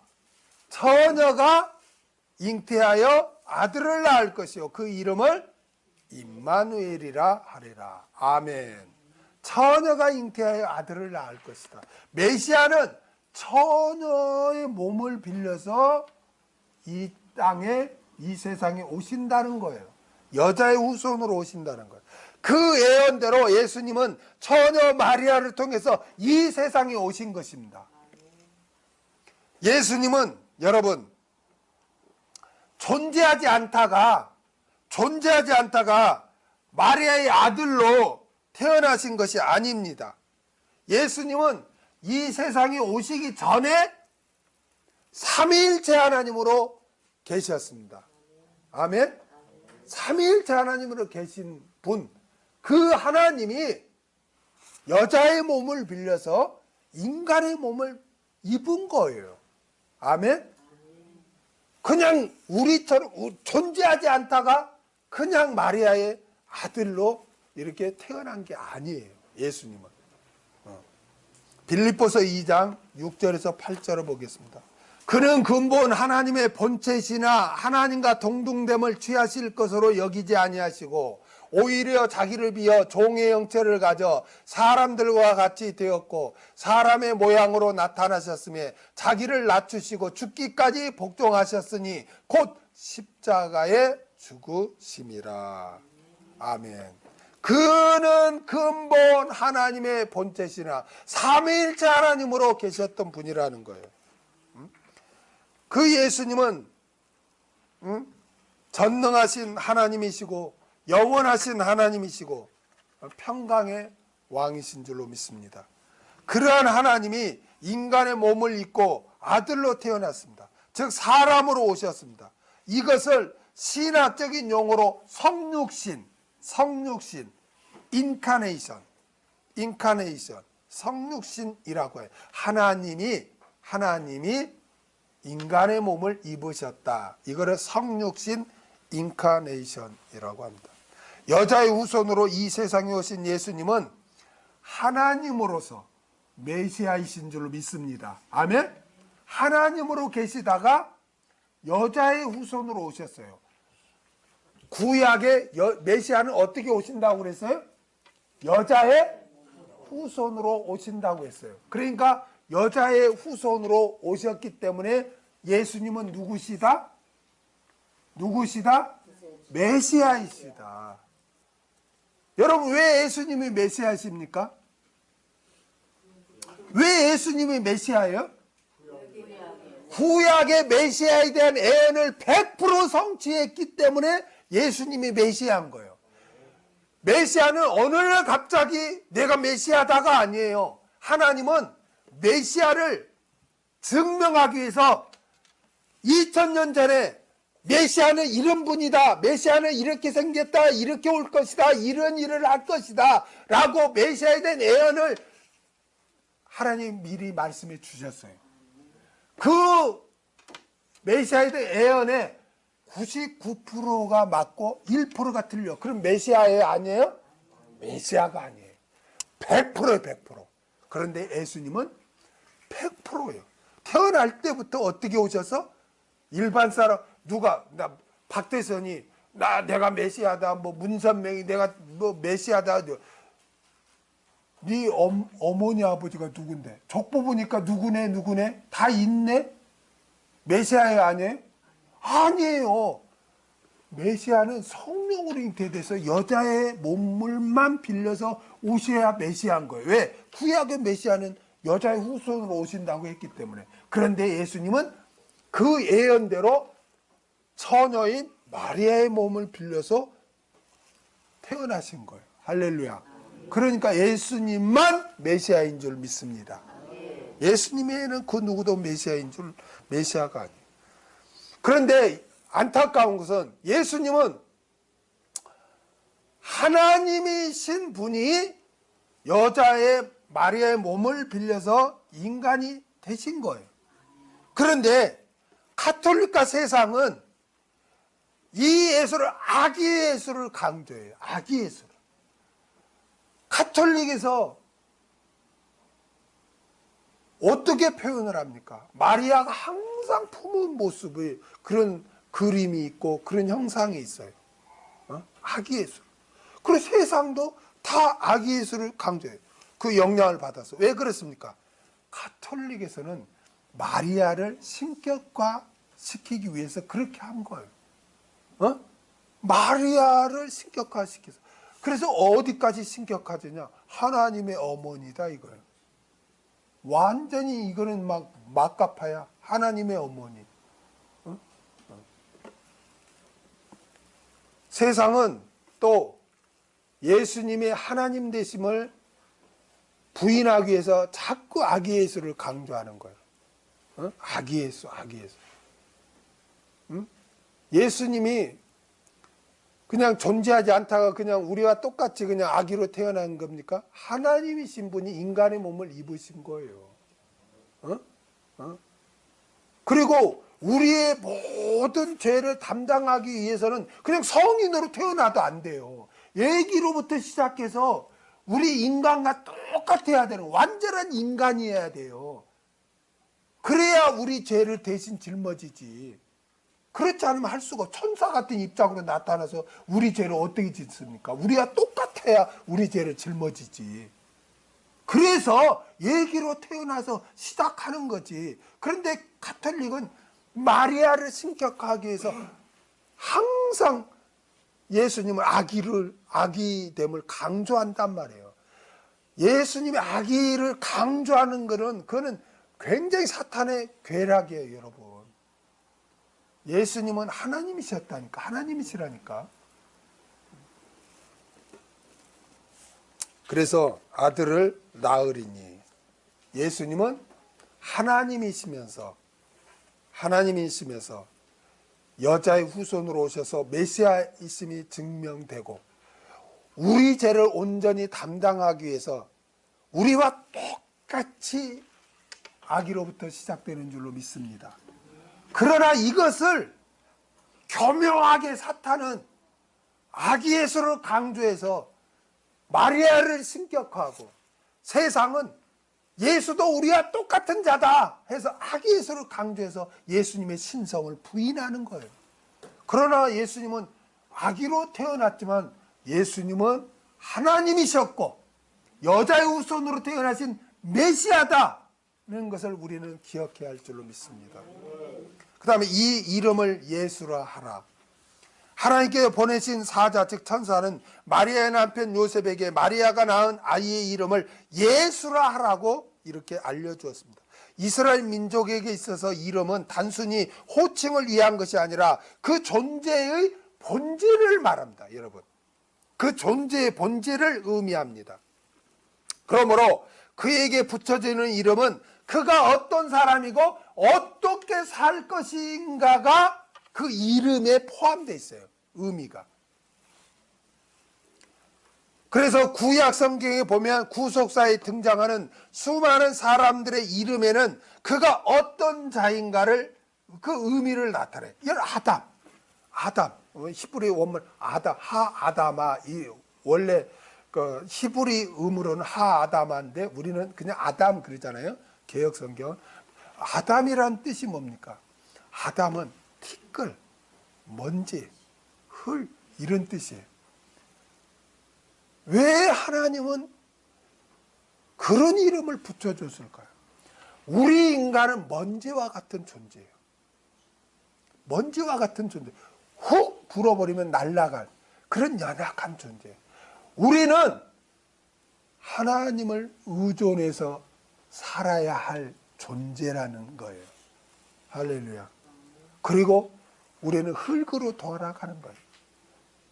처녀가 잉태하여 아들을 낳을 것이요 그 이름을 임마누엘이라 하리라. 아멘. 처녀가 잉태하여 아들을 낳을 것이다. 메시아는 처녀의 몸을 빌려서 이 땅에 이 세상에 오신다는 거예요. 여자의 후손으로 오신다는 거예요. 그 예언대로 예수님은 처녀 마리아를 통해서 이 세상에 오신 것입니다. 예수님은 여러분 존재하지 않다가 마리아의 아들로 태어나신 것이 아닙니다. 예수님은 이 세상에 오시기 전에 삼위일체 하나님으로 계셨습니다. 아멘. 삼위일체 하나님으로 계신 분, 그 하나님이 여자의 몸을 빌려서 인간의 몸을 입은 거예요. 아멘. 그냥 우리처럼 존재하지 않다가 그냥 마리아의 아들로 이렇게 태어난 게 아니에요. 예수님은. 빌립보서 2장 6절에서 8절을 보겠습니다. 그는 근본 하나님의 본체시나 하나님과 동등됨을 취하실 것으로 여기지 아니하시고 오히려 자기를 비어 종의 형체를 가져 사람들과 같이 되었고 사람의 모양으로 나타나셨으며 자기를 낮추시고 죽기까지 복종하셨으니 곧 십자가에 죽으심이라. 아멘. 그는 근본 하나님의 본체시나 삼위일체 하나님으로 계셨던 분이라는 거예요. 그 예수님은 전능하신 하나님이시고 영원하신 하나님이시고 평강의 왕이신 줄로 믿습니다. 그러한 하나님이 인간의 몸을 입고 아들로 태어났습니다. 즉 사람으로 오셨습니다. 이것을 신학적인 용어로 성육신, 인카네이션, 성육신이라고 해요. 하나님이 인간의 몸을 입으셨다. 이거를 성육신 인카네이션이라고 합니다. 여자의 후손으로 이 세상에 오신 예수님은 하나님으로서 메시아이신 줄로 믿습니다. 아멘. 하나님으로 계시다가 여자의 후손으로 오셨어요. 구약의 메시아는 어떻게 오신다고 그랬어요? 여자의 후손으로 오신다고 했어요. 그러니까 여자의 후손으로 오셨기 때문에 예수님은 누구시다? 메시아이시다. 여러분 왜 예수님이 메시아십니까? 왜 예수님이 메시아예요? 구약의 메시아에 대한 예언을 100% 성취했기 때문에 예수님이 메시아인 거예요. 메시아는 어느 날 갑자기 내가 메시아다가 아니에요. 하나님은 메시아를 증명하기 위해서 2000년 전에 메시아는 이런 분이다. 메시아는 이렇게 생겼다. 이렇게 올 것이다. 이런 일을 할 것이다. 라고 메시아에 대한 예언을 하나님 미리 말씀해 주셨어요. 그 메시아에 대한 예언에 99%가 맞고 1%가 틀려. 그럼 메시아예요? 아니에요? 메시아가 아니에요. 100%예요. 100%. 그런데 예수님은 100%예요. 태어날 때부터 어떻게 오셔서 일반 사람 누가 나 박대선이 내가 메시아다, 뭐 문선명이 내가 뭐 메시아다. 네 어머니 아버지가 누군데? 족보 보니까 누구네 다 있네. 메시아예요? 아니에요? 아니에요. 메시아는 성령으로 잉태돼서 여자의 몸물만 빌려서 오셔야 메시아인 거예요. 왜? 구약의 메시아는 여자의 후손으로 오신다고 했기 때문에. 그런데 예수님은 그 예언대로 처녀인 마리아의 몸을 빌려서 태어나신 거예요. 할렐루야. 그러니까 예수님만 메시아인 줄 믿습니다. 예수님 외에는 그 누구도 메시아가 아니에요. 그런데 안타까운 것은 예수님은 하나님이신 분이 여자의 마리아의 몸을 빌려서 인간이 되신 거예요. 그런데 가톨릭과 세상은 이 예수를 아기 예수를 강조해요. 아기 예수를. 가톨릭에서 어떻게 표현을 합니까? 마리아가 항상 품은 모습의 그런 그림이 있고 그런 형상이 있어요. 아기 예수. 그리고 세상도 다 아기 예수를 강조해요. 그 영향을 받아서. 왜 그렇습니까? 가톨릭에서는 마리아를 신격화시키기 위해서 그렇게 한 거예요. 마리아를 신격화시켜서. 그래서 어디까지 신격화되냐? 하나님의 어머니다 이거예요. 완전히 이거는 막 막가파야. 하나님의 어머니. 세상은 또 예수님의 하나님 되심을 부인하기 위해서 자꾸 아기 예수를 강조하는 거예요. 아기 예수, 아기 예수. 예수님이 그냥 존재하지 않다가 그냥 우리와 똑같이 그냥 아기로 태어난 겁니까? 하나님이신 분이 인간의 몸을 입으신 거예요. 그리고 우리의 모든 죄를 담당하기 위해서는 그냥 성인으로 태어나도 안 돼요. 애기로부터 시작해서 우리 인간과 똑같아야 되는 완전한 인간이어야 돼요. 그래야 우리 죄를 대신 짊어지지. 그렇지 않으면 할 수가 없어. 천사 같은 입장으로 나타나서 우리 죄를 어떻게 짓습니까? 우리가 똑같아야 우리 죄를 짊어지지. 그래서 얘기로 태어나서 시작하는 거지. 그런데 가톨릭은 마리아를 신격화하기 위해서 항상 예수님을 아기됨을 강조한단 말이에요. 예수님의 아기를 강조하는 것은 그거는 굉장히 사탄의 괴락이에요, 여러분. 예수님은 하나님이셨다니까. 하나님이시라니까. 그래서 아들을 낳으리니. 예수님은 하나님이시면서 여자의 후손으로 오셔서 메시아이심이 증명되고 우리 죄를 온전히 담당하기 위해서 우리와 똑같이 아기로부터 시작되는 줄로 믿습니다. 그러나 이것을 교묘하게 사탄은 아기 예수를 강조해서 마리아를 신격화하고 세상은 예수도 우리와 똑같은 자다 해서 아기 예수를 강조해서 예수님의 신성을 부인하는 거예요. 그러나 예수님은 아기로 태어났지만 예수님은 하나님이셨고 여자의 후손으로 태어나신 메시아다는 것을 우리는 기억해야 할 줄로 믿습니다. 그 다음에 이 이름을 예수라 하라. 하나님께 보내신 사자 즉 천사는 마리아의 남편 요셉에게 마리아가 낳은 아이의 이름을 예수라 하라고 이렇게 알려주었습니다. 이스라엘 민족에게 있어서 이름은 단순히 호칭을 위한 것이 아니라 그 존재의 본질을 말합니다. 여러분, 그 존재의 본질을 의미합니다. 그러므로 그에게 붙여지는 이름은 그가 어떤 사람이고 어떻게 살 것인가가 그 이름에 포함되어 있어요. 의미가. 그래서 구약 성경에 보면 구속사에 등장하는 수많은 사람들의 이름에는 그가 어떤 자인가를 그 의미를 나타내. 이건 아담. 히브리 원문 하아다마. 이 원래 그 히브리 음으로는 하아다마인데 우리는 그냥 아담 그러잖아요. 개역 성경. 아담이란 뜻이 뭡니까? 아담은 티끌, 먼지, 흙 이런 뜻이에요. 왜 하나님은 그런 이름을 붙여줬을까요? 우리 인간은 먼지와 같은 존재예요. 먼지와 같은 존재. 훅 불어버리면 날아갈 그런 연약한 존재예요. 우리는 하나님을 의존해서 살아야 할 존재라는 거예요. 할렐루야. 그리고 우리는 흙으로 돌아가는 거예요.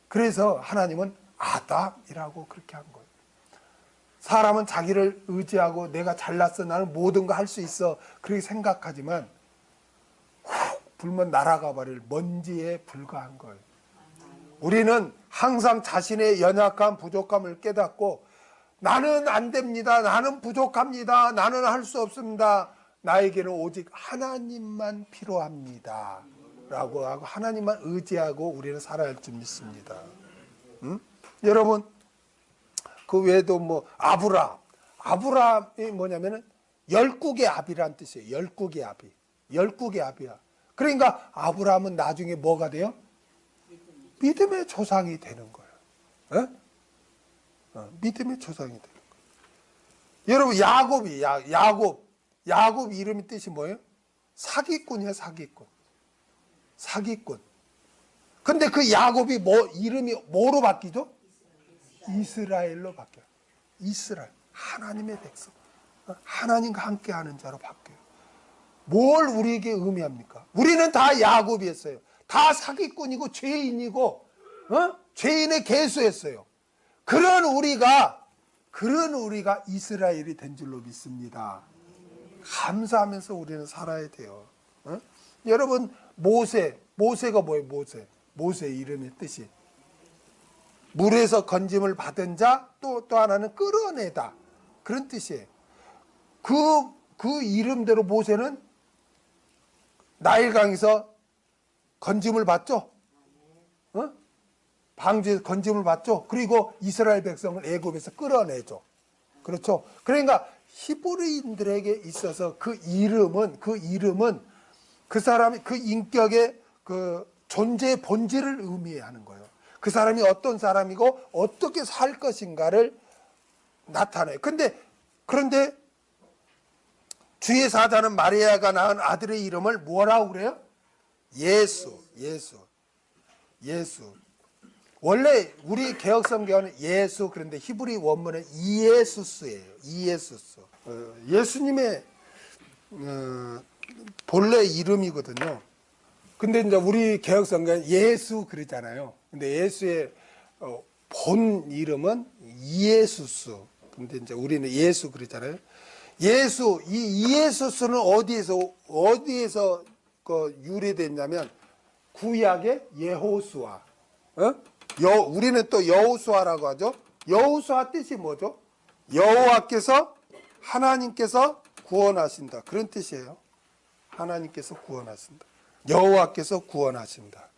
그래서 하나님은 아담이라고 그렇게 한 거예요. 사람은 자기를 의지하고 내가 잘났어, 나는 모든 거 할 수 있어 그렇게 생각하지만 훅 불면 날아가 버릴 먼지에 불과한 거예요. 우리는 항상 자신의 연약함, 부족함을 깨닫고 나는 안 됩니다, 나는 부족합니다, 나는 할 수 없습니다, 나에게는 오직 하나님만 필요합니다 라고 하고 하나님만 의지하고 우리는 살아야 할 줄 믿습니다. 여러분, 그 외에도 뭐 아브라함이 뭐냐면은 열국의 아비란 뜻이에요. 열국의 아비야. 그러니까 아브라함은 나중에 뭐가 돼요? 믿음의 조상이 되는 거예요. 믿음의 조상이 되는 거예요. 여러분, 야곱 이름의 뜻이 뭐예요? 사기꾼이에요. 사기꾼. 근데 그 야곱이 이름이 뭐로 바뀌죠? 이스라엘로 바뀌어요. 이스라엘, 하나님의 백성, 하나님과 함께하는 자로 바뀌어요. 뭘 우리에게 의미합니까? 우리는 다 야곱이었어요. 다 사기꾼이고 죄인이고 죄인의 계수였어요. 그런 우리가 이스라엘이 된 줄로 믿습니다. 감사하면서 우리는 살아야 돼요. 여러분, 모세가 뭐예요? 모세 이름의 뜻이 물에서 건짐을 받은 자, 또 하나는 끌어내다, 그런 뜻이에요. 그 이름대로 모세는 나일강에서 건짐을 받죠. 방주에서 건짐을 받죠. 그리고 이스라엘 백성을 애굽에서 끌어내죠. 그렇죠. 그러니까 히브리인들에게 있어서 그 이름은 그 사람이 그 인격의 그 존재의 본질을 의미하는 거예요. 그 사람이 어떤 사람이고 어떻게 살 것인가를 나타내요. 그런데 주의 사자는 마리아가 낳은 아들의 이름을 뭐라고 그래요? 예수. 원래 우리 개혁 성경은 예수, 그런데 히브리 원문은 이예수스예요. 이예수스. 예수님의 본래 이름이거든요. 근데 이제 우리 개혁 성경은 예수 그러잖아요. 근데 예수의 본 이름은 이예수스. 근데 이제 우리는 예수 그러잖아요. 예수, 이 이예수스는 어디에서 그 유래됐냐면 구약의 여호수아. 우리는 또 여호수아라고 하죠. 여호수아 뜻이 뭐죠? 여호와께서, 하나님께서 구원하신다, 그런 뜻이에요. 하나님께서 구원하신다. 여호와께서 구원하신다.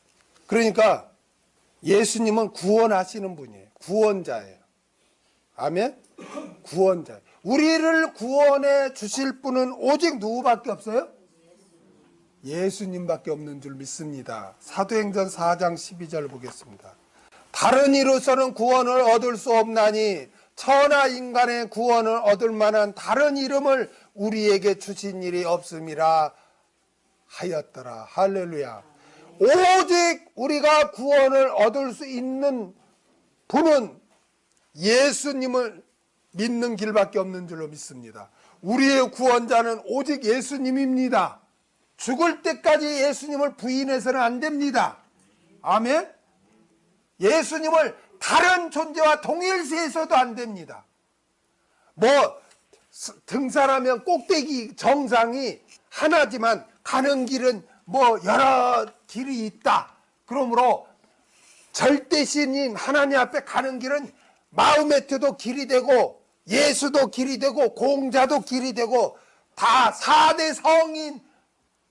그러니까 예수님은 구원하시는 분이에요. 구원자예요. 아멘? 구원자. 우리를 구원해 주실 분은 오직 누구밖에 없어요? 예수님밖에 없는 줄 믿습니다. 사도행전 4장 12절 보겠습니다. 다른 이로서는 구원을 얻을 수 없나니 천하 인간의 구원을 얻을 만한 다른 이름을 우리에게 주신 일이 없음이라 하였더라. 할렐루야. 오직 우리가 구원을 얻을 수 있는 분은 예수님을 믿는 길밖에 없는 줄로 믿습니다. 우리의 구원자는 오직 예수님입니다. 죽을 때까지 예수님을 부인해서는 안 됩니다. 아멘. 예수님을 다른 존재와 동일시해서도 안 됩니다. 등산하면 꼭대기 정상이 하나지만 가는 길은 뭐 여러 길이 있다. 그러므로 절대신인 하나님 앞에 가는 길은 마음에트도 길이 되고 예수도 길이 되고 공자도 길이 되고 다 4대 성인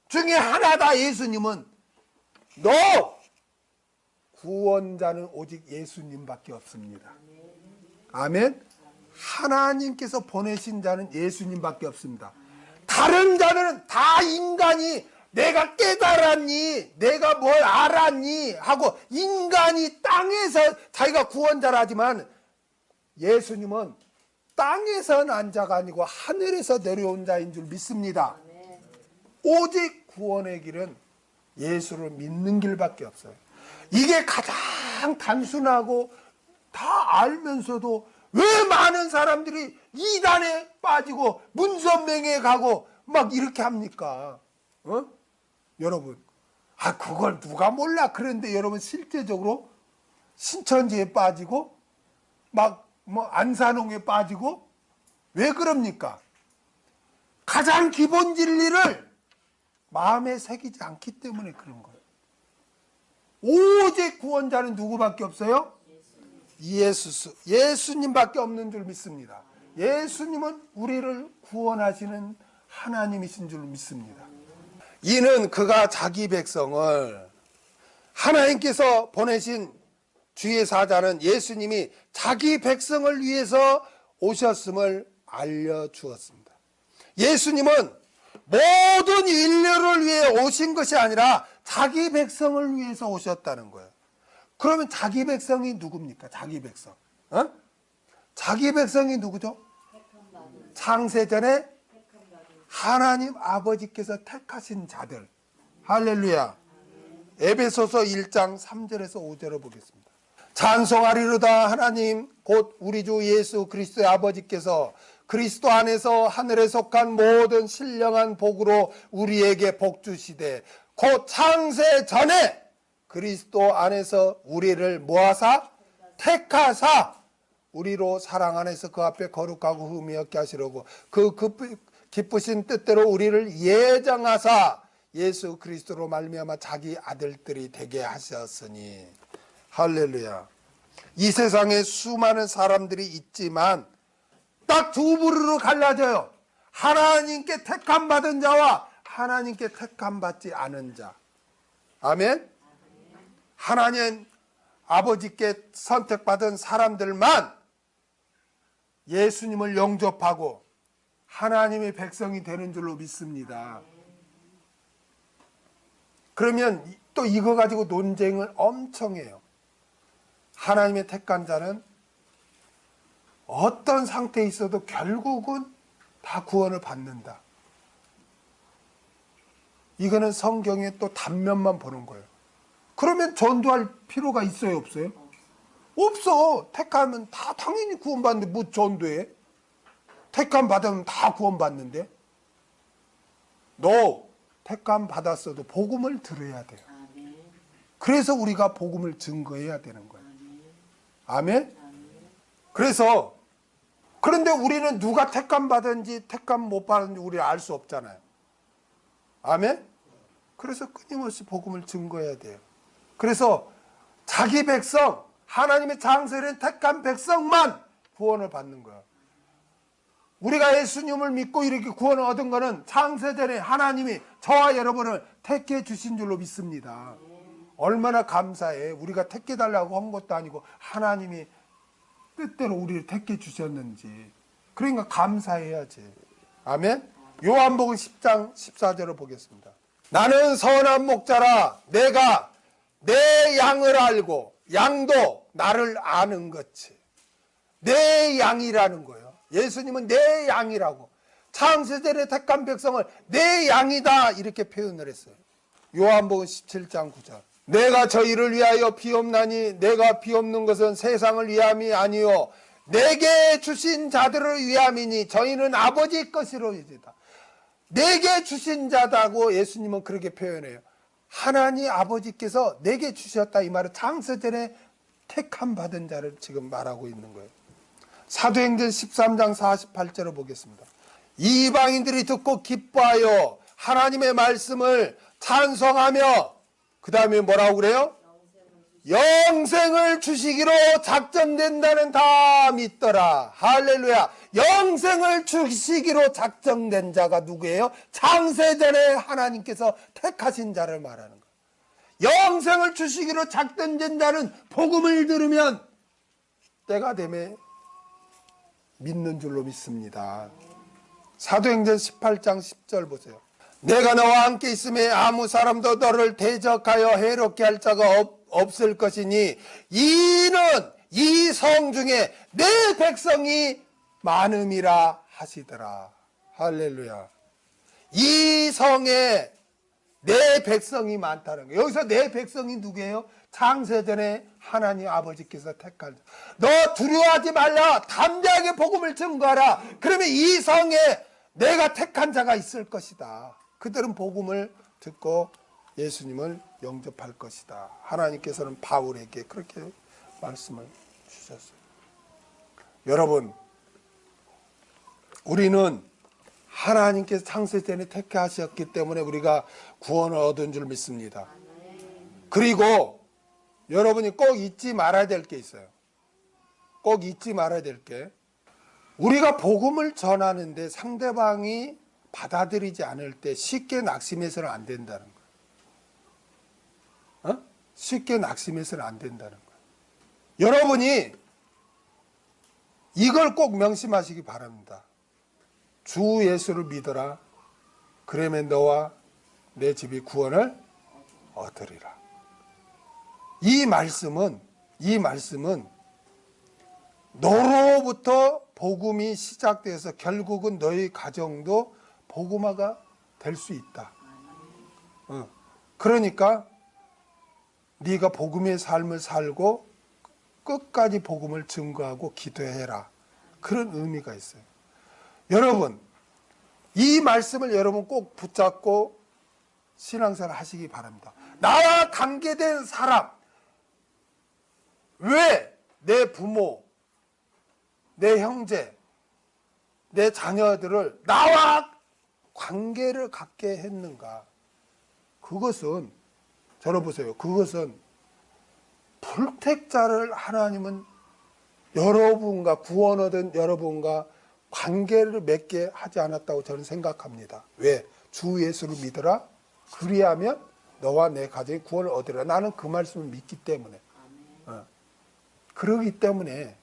중에 하나다. 예수님은 너 구원자는 오직 예수님밖에 없습니다. 아멘. 하나님께서 보내신 자는 예수님밖에 없습니다. 다른 자들은 다 인간이 내가 깨달았니? 내가 뭘 알았니? 하고 인간이 땅에서 자기가 구원자라 하지만 예수님은 땅에서 난 자가 아니고 하늘에서 내려온 자인 줄 믿습니다. 오직 구원의 길은 예수를 믿는 길밖에 없어요. 이게 가장 단순하고 다 알면서도 왜 많은 사람들이 이단에 빠지고 문선명에 가고 막 이렇게 합니까? 여러분, 그걸 누가 몰라. 그런데 여러분 실제적으로 신천지에 빠지고 막 뭐 안산홍에 빠지고 왜 그럽니까? 가장 기본 진리를 마음에 새기지 않기 때문에 그런 거예요. 오직 구원자는 누구밖에 없어요? 예수님밖에 없는 줄 믿습니다. 예수님은 우리를 구원하시는 하나님이신 줄 믿습니다. 이는 그가 자기 백성을 하나님께서 보내신 주의 사자는 예수님이 자기 백성을 위해서 오셨음을 알려주었습니다. 예수님은 모든 인류를 위해 오신 것이 아니라 자기 백성을 위해서 오셨다는 거예요. 그러면 자기 백성이 누굽니까? 자기 백성. 자기 백성이 누구죠? 창세전에 하나님 아버지께서 택하신 자들. 할렐루야. 에베소서 1장 3절에서 5절을 보겠습니다. 찬송하리로다. 하나님 곧 우리 주 예수 그리스도의 아버지께서 그리스도 안에서 하늘에 속한 모든 신령한 복으로 우리에게 복 주시되 곧 창세 전에 그리스도 안에서 우리를 모아사 택하사 우리로 사랑 안에서 그 앞에 거룩하고 흠이 없게 하시려고 그 기쁘신 뜻대로 우리를 예정하사 예수 그리스도로 말미암아 자기 아들들이 되게 하셨으니. 할렐루야. 이 세상에 수많은 사람들이 있지만 딱 두 부류로 갈라져요. 하나님께 택함 받은 자와 하나님께 택함 받지 않은 자. 아멘. 하나님 아버지께 선택받은 사람들만 예수님을 영접하고 하나님의 백성이 되는 줄로 믿습니다. 그러면 또 이거 가지고 논쟁을 엄청 해요. 하나님의 택한 자는 어떤 상태에 있어도 결국은 다 구원을 받는다. 이거는 성경의 또 단면만 보는 거예요. 그러면 전도할 필요가 있어요, 없어요? 없어. 택하면 다 당연히 구원받는데 뭐 전도해? 택함 받으면 다 구원받는데? 너 택함 받았어도 복음을 들어야 돼요. 그래서 우리가 복음을 증거해야 되는 거예요. 아멘? 그래서 그런데 우리는 누가 택함 받은지 택함 못 받은지 우리가 알 수 없잖아요. 아멘? 그래서 끊임없이 복음을 증거해야 돼요. 그래서 자기 백성, 하나님의 장세된 택한 백성만 구원을 받는 거예요. 우리가 예수님을 믿고 이렇게 구원을 얻은 것은 창세전에 하나님이 저와 여러분을 택해 주신 줄로 믿습니다. 얼마나 감사해. 우리가 택해달라고 한 것도 아니고 하나님이 뜻대로 우리를 택해 주셨는지. 그러니까 감사해야지. 아멘? 요한복음 10장 14절을 보겠습니다. 나는 선한 목자라 내가 내 양을 알고 양도 나를 아는 것이. 내 양이라는 거예요. 예수님은 내 양이라고. 창세전에 택한 백성을 내 양이다 이렇게 표현을 했어요. 요한복음 17장 9절. 내가 저희를 위하여 비옵나니 내가 비옵는 것은 세상을 위함이 아니요 내게 주신 자들을 위함이니 저희는 아버지 것이로이다. 내게 주신 자다고 예수님은 그렇게 표현해요. 하나님 아버지께서 내게 주셨다 이 말은 창세전에 택함 받은 자를 지금 말하고 있는 거예요. 사도행전 13장 48절을 보겠습니다. 이방인들이 듣고 기뻐하여 하나님의 말씀을 찬송하며 그 다음에 뭐라고 그래요? 영생을 주시기로 작정된다는 다 믿더라. 할렐루야. 영생을 주시기로 작정된 자가 누구예요? 창세전에 하나님께서 택하신 자를 말하는 거예요. 영생을 주시기로 작정된 자는 복음을 들으면 때가 되면 믿는 줄로 믿습니다. 사도행전 18장 10절 보세요. 내가 너와 함께 있음에 아무 사람도 너를 대적하여 해롭게 할 자가 없을 것이니 이는 이 성 중에 내 백성이 많음이라 하시더라. 할렐루야. 이 성에 내 백성이 많다는 거예요. 여기서 내 백성이 누구예요? 창세전에 하나님 아버지께서 택한 자. 너 두려워하지 말라. 담대하게 복음을 증거하라. 그러면 이 성에 내가 택한 자가 있을 것이다. 그들은 복음을 듣고 예수님을 영접할 것이다. 하나님께서는 바울에게 그렇게 말씀을 주셨어요. 여러분, 우리는 하나님께서 창세전에 택하셨기 때문에 우리가 구원을 얻은 줄 믿습니다. 그리고 여러분이 꼭 잊지 말아야 될 게 있어요. 꼭 잊지 말아야 될 게, 우리가 복음을 전하는데 상대방이 받아들이지 않을 때 쉽게 낙심해서는 안 된다는 거예요. 쉽게 낙심해서는 안 된다는 거예요. 여러분이 이걸 꼭 명심하시기 바랍니다. 주 예수를 믿어라. 그러면 너와 내 집이 구원을 얻으리라. 이 말씀은 너로부터 복음이 시작돼서 결국은 너희 가정도 복음화가 될 수 있다. 그러니까 네가 복음의 삶을 살고 끝까지 복음을 증거하고 기도해라. 그런 의미가 있어요. 여러분, 이 말씀을 여러분 꼭 붙잡고 신앙생활 하시기 바랍니다. 나와 관계된 사람, 왜 내 부모, 내 형제, 내 자녀들을 나와 관계를 갖게 했는가? 그것은, 저를 보세요. 그것은 불택자를 하나님은 여러분과 구원 얻은 여러분과 관계를 맺게 하지 않았다고 저는 생각합니다. 왜? 주 예수를 믿어라. 그리하면 너와 내 가정이 구원을 얻으라. 나는 그 말씀을 믿기 때문에. 그러기 때문에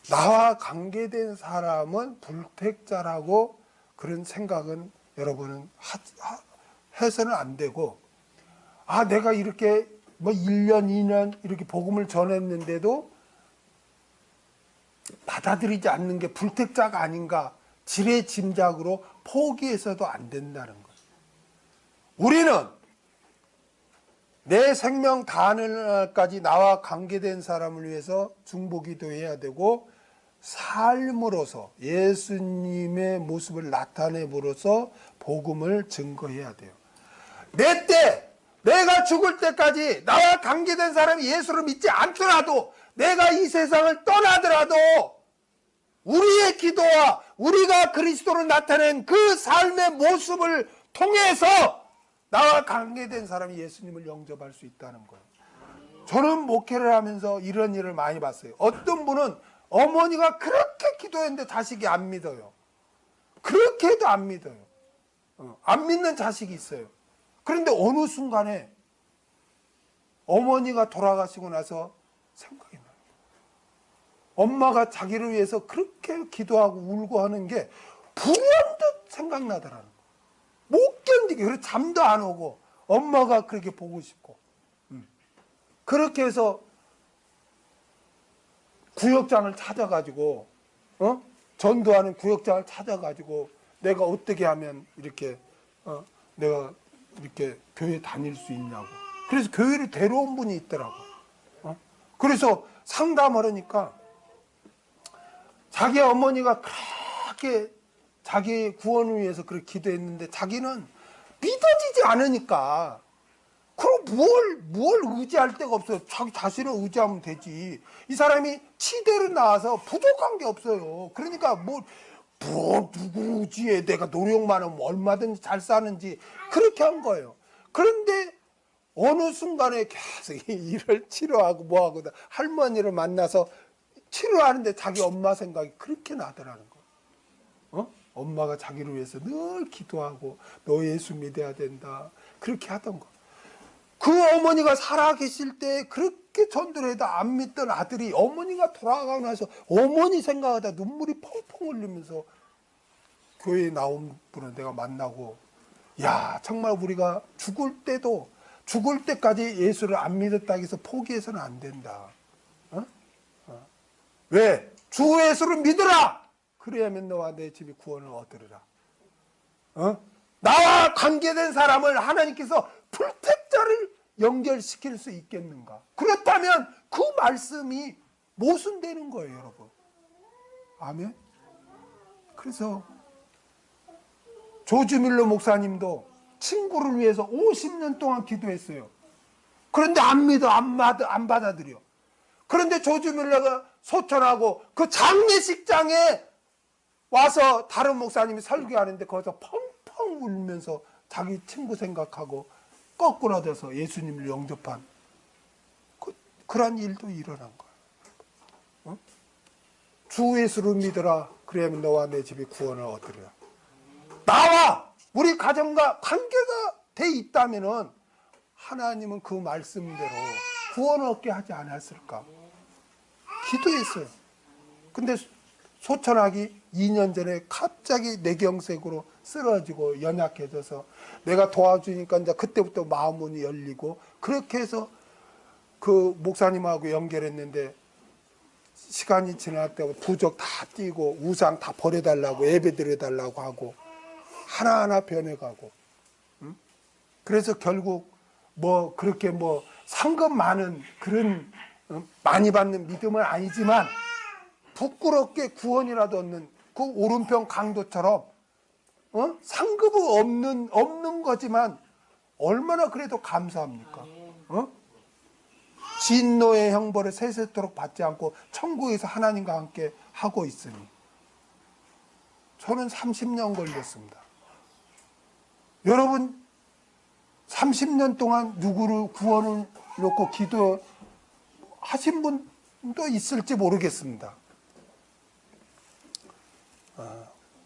나와 관계된 사람은 불택자라고 그런 생각은 여러분은 해서는 안 되고, 내가 이렇게 1년, 2년 이렇게 복음을 전했는데도 받아들이지 않는 게 불택자가 아닌가 지레짐작으로 포기해서도 안 된다는 거예요. 우리는 내 생명 다하는 날까지 나와 관계된 사람을 위해서 중보기도 해야 되고, 삶으로서 예수님의 모습을 나타내므로써 복음을 증거해야 돼요. 내가 죽을 때까지 나와 관계된 사람이 예수를 믿지 않더라도, 내가 이 세상을 떠나더라도 우리의 기도와 우리가 그리스도를 나타낸 그 삶의 모습을 통해서 나와 관계된 사람이 예수님을 영접할 수 있다는 거예요. 저는 목회를 하면서 이런 일을 많이 봤어요. 어떤 분은 어머니가 그렇게 기도했는데 자식이 안 믿어요. 그렇게 해도 안 믿어요. 안 믿는 자식이 있어요. 그런데 어느 순간에 어머니가 돌아가시고 나서 생각이 나요. 엄마가 자기를 위해서 그렇게 기도하고 울고 하는 게 불현듯 생각나더라는 거예요. 못 견디게. 그래서 잠도 안 오고 엄마가 그렇게 보고 싶고. 그렇게 해서 구역장을 찾아가지고, 전도하는 구역장을 찾아가지고 내가 어떻게 하면 이렇게 내가 이렇게 교회 다닐 수 있냐고. 그래서 교회를 데려온 분이 있더라고. 그래서 상담을 하니까 자기 어머니가 그렇게 자기 구원을 위해서 그렇게 기도했는데 자기는 믿어지지 않으니까, 그럼 뭘 의지할 데가 없어요. 자기 자신을 의지하면 되지. 이 사람이 치대로 나와서 부족한 게 없어요. 그러니까 뭐 누구지에 내가 노력만 하면 얼마든지 잘 사는지 그렇게 한 거예요. 그런데 어느 순간에 계속 일을 치료하고 뭐하고 할머니를 만나서 치료하는데 자기 엄마 생각이 그렇게 나더라는 거예요. 엄마가 자기를 위해서 늘 기도하고 너 예수 믿어야 된다 그렇게 하던 거. 그 어머니가 살아계실 때 그렇게 전도를 해도 안 믿던 아들이 어머니가 돌아가고 나서 어머니 생각하다 눈물이 펑펑 흘리면서 교회에 나온 분을 내가 만나고, 야 정말 우리가 죽을 때까지 예수를 안 믿었다 해서 포기해서는 안 된다. 왜? 주 예수를 믿으라. 그래야만 너와 내 집이 구원을 얻으리라. 나와 관계된 사람을 하나님께서 불택자를 연결시킬 수 있겠는가? 그렇다면 그 말씀이 모순되는 거예요, 여러분. 아멘. 그래서 조지 밀러 목사님도 친구를 위해서 50년 동안 기도했어요. 그런데 안 믿어, 안 받아들여. 그런데 조지 밀러가 소천하고 그 장례식장에 와서 다른 목사님이 설교하는데 거기서 펑펑 울면서 자기 친구 생각하고 거꾸로져서 예수님을 영접한 그런 일도 일어난 거예요. 주 예수를 믿으라. 그래야만 너와 내 집이 구원을 얻으리라. 나와 우리 가정과 관계가 돼 있다면은 하나님은 그 말씀대로 구원을 얻게 하지 않았을까? 기도했어요. 근데 소천하기 2년 전에 갑자기 뇌경색으로 쓰러지고 연약해져서 내가 도와주니까 이제 그때부터 마음문이 열리고 그렇게 해서 그 목사님하고 연결했는데 시간이 지날 때 부적 다 띄고 우상 다 버려달라고 예배 드려달라고 하고 하나하나 변해가고 그래서 결국 뭐 그렇게 뭐 상금 많은 그런 많이 받는 믿음은 아니지만 부끄럽게 구원이라도 얻는 그 오른편 강도처럼 상급은 없는 거지만 얼마나 그래도 감사합니까? 진노의 형벌을 세세토록 받지 않고 천국에서 하나님과 함께 하고 있으니 저는 30년 걸렸습니다. 여러분 30년 동안 누구를 구원을 놓고 기도하신 분도 있을지 모르겠습니다.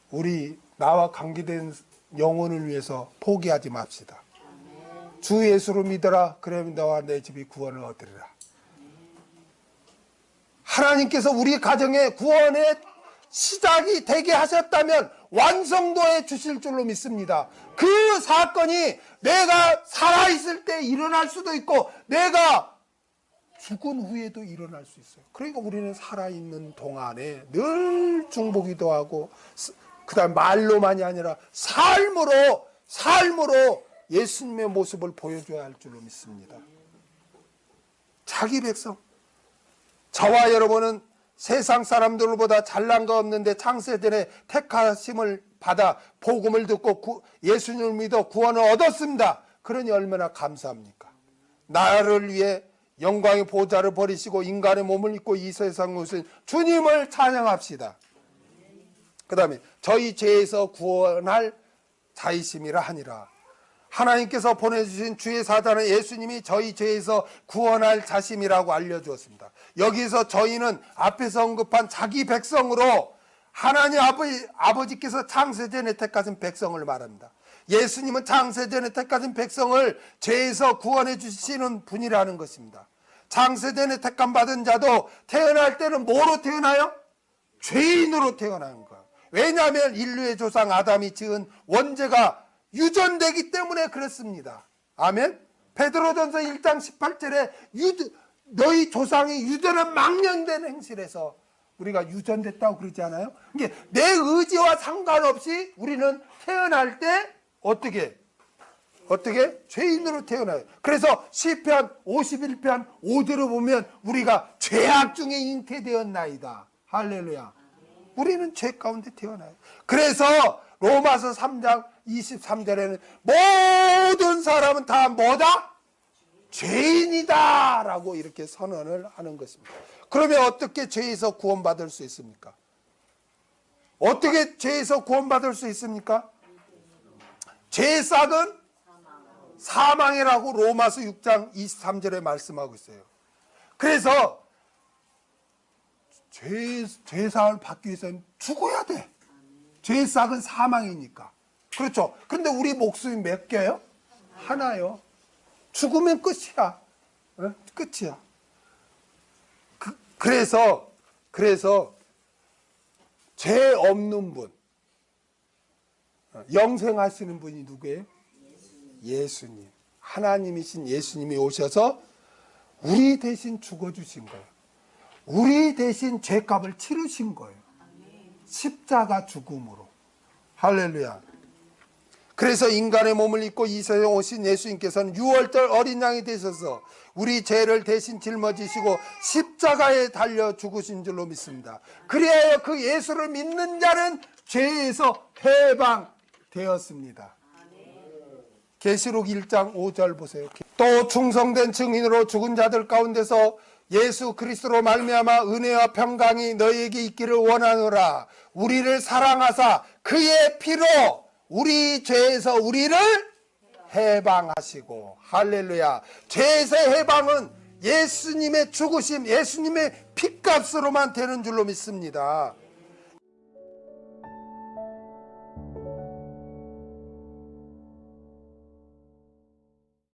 우리 나와 관계된 영혼을 위해서 포기하지 맙시다. 주 예수를 믿어라. 그러면 너와 내 집이 구원을 얻으리라. 하나님께서 우리 가정의 구원의 시작이 되게 하셨다면 완성도에 주실 줄로 믿습니다. 그 사건이 내가 살아있을 때 일어날 수도 있고 내가 죽은 후에도 일어날 수 있어요. 그러니까 우리는 살아있는 동안에 늘 중보기도 하고 그 다음 말로만이 아니라 삶으로 예수님의 모습을 보여줘야 할 줄로 믿습니다. 자기 백성, 저와 여러분은 세상 사람들보다 잘난 거 없는데 창세전에 택하심을 받아 복음을 듣고 예수님을 믿어 구원을 얻었습니다. 그러니 얼마나 감사합니까? 나를 위해 영광의 보좌를 버리시고 인간의 몸을 입고 이 세상에 오신 주님을 찬양합시다. 그 다음에 저희 죄에서 구원할 자이심이라 하니라. 하나님께서 보내주신 주의 사자는 예수님이 저희 죄에서 구원할 자심이라고 알려주었습니다. 여기서 저희는 앞에서 언급한 자기 백성으로 하나님 아버지께서 창세전에 택하신 백성을 말합니다. 예수님은 창세전에 택하신 백성을 죄에서 구원해 주시는 분이라는 것입니다. 창세전에 택함 받은 자도 태어날 때는 뭐로 태어나요? 죄인으로 태어나는 거예요. 왜냐하면 인류의 조상 아담이 지은 원죄가 유전되기 때문에 그렇습니다. 아멘. 베드로전서 1장 18절에 너희 조상이 유전한 망령된 행실에서 우리가 유전됐다고 그러지 않아요? 이게 내 의지와 상관없이 우리는 태어날 때 어떻게 죄인으로 태어나요. 그래서 시편 51편 5절을 보면 우리가 죄악 중에 잉태되었나이다. 할렐루야. 우리는 죄 가운데 태어나요. 그래서 로마서 3장 23절에는 모든 사람은 다 뭐다? 죄인이다 라고 이렇게 선언을 하는 것입니다. 그러면 어떻게 죄에서 구원받을 수 있습니까? 어떻게 죄에서 구원받을 수 있습니까? 죄의 싹은 사망이라고 로마서 6장 23절에 말씀하고 있어요. 그래서 죄사함을 받기 위해서는 죽어야 돼. 죄의 싹은 사망이니까. 그렇죠. 그런데 우리 목숨이 몇 개요? 하나요. 죽으면 끝이야. 끝이야. 그래서 죄 없는 분, 영생하시는 분이 누구예요? 예수님. 하나님이신 예수님이 오셔서 우리 대신 죽어주신 거예요. 우리 대신 죄값을 치르신 거예요. 십자가 죽음으로. 할렐루야. 그래서 인간의 몸을 입고 이 세상에 오신 예수님께서는 6월절 어린 양이 되셔서 우리 죄를 대신 짊어지시고 십자가에 달려 죽으신 줄로 믿습니다. 그리하여 그 예수를 믿는 자는 죄에서 해방되었습니다. 계시록 1장 5절 보세요. 또 충성된 증인으로 죽은 자들 가운데서 예수 그리스도로 말미암아 은혜와 평강이 너희에게 있기를 원하노라. 우리를 사랑하사 그의 피로 우리 죄에서 우리를 해방하시고. 할렐루야. 죄에서의 해방은 예수님의 죽으심, 예수님의 피값으로만 되는 줄로 믿습니다.